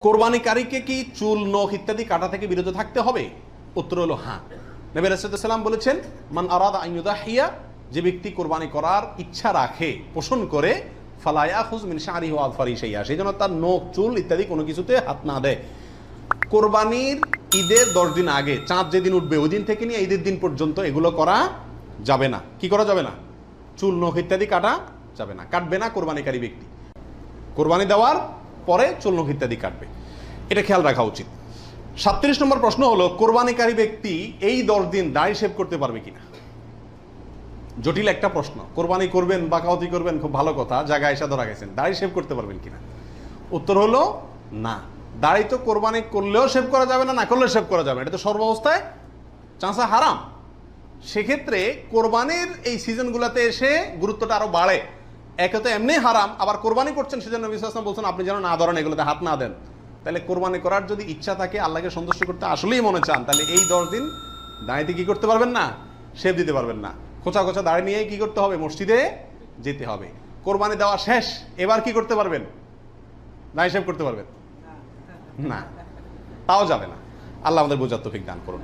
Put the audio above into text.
কোরবানিকারীকে কি চুল, নখ ইত্যাদি কাটা থেকে বিরত থাকতে হবে? উত্তর হলো হ্যাঁ। নবী রাসূলুল্লাহ সাল্লাল্লাহু আলাইহি ওয়াসাল্লাম বলেছেন, মান আরাদা আন ইউদাহিয়া, যে ব্যক্তি কোরবানি করার ইচ্ছা রাখে, পোষণ করে, ফালা ইয়াখুজ মিন শা'রিহি ওয়া আযফারিহি শাইআ, সেই জন্য তার নখ, চুল ইত্যাদি কোনো কিছুতে হাত না দেয়। কোরবানির ঈদের 10 দিন আগে, চাঁদ যেদিন উঠবে ওই দিন থেকে নিয়ে ঈদের দিন পর্যন্ত এগুলো করা যাবে না। কি করা যাবে না? চুল, নখ ইত্যাদি কাটা যাবে না, কাটবে না কোরবানিকারী ব্যক্তি। কোরবানি দেওয়ার পরে চুল, নখ ইত্যাদি কাটবে, এটা খেয়াল রাখা উচিত। 37 নম্বর প্রশ্ন হলো, কোরবানিকারী ব্যক্তি এই 10 দিন দাড়ি শেভ করতে পারবে কিনা? জটিল একটা প্রশ্ন। কোরবানি করবেন, বাকাওয়াতি করবেন, খুব ভালো কথা, জায়গায় এসে ধরা গেছেন, দাড়ি শেভ করতে পারবেন কিনা? উত্তর হলো না। দাড়ি তো কোরবানি করলেও শেভ করা যাবে না, না করলেও শেভ করা যাবে না, এটা তো সর্বাবস্থায় চাঁচা হারাম। সেক্ষেত্রে কোরবানির এই সিজনগুলোতে এসে গুরুত্বটা আরো বাড়ে। একে তো এমনি হারাম, আবার কোরবানি করছেন সেজন্য নবী সাল্লাল্লাহু আলাইহি ওয়াসাল্লাম বলছেন আপনি যেন না ধরেন, এগুলোতে হাত না দেন। তাহলে কোরবানি করার যদি ইচ্ছা থাকে, আল্লাহকে সন্তুষ্ট করতে আসলেই মনে চান, তাহলে এই 10 দিন দাঁড়িয়ে কি করতে পারবেন না? শেভ দিতে পারবেন না। খোঁচা খোঁচা দাড়ি নিয়ে কি করতে হবে? মসজিদে যেতে হবে। কোরবানি দেওয়া শেষ, এবার কি করতে পারবেন? দাড়ি শেভ করতে পারবেন না, তাও যাবে না। আল্লাহ আমাদের বোঝার তৌফিক দান করুন।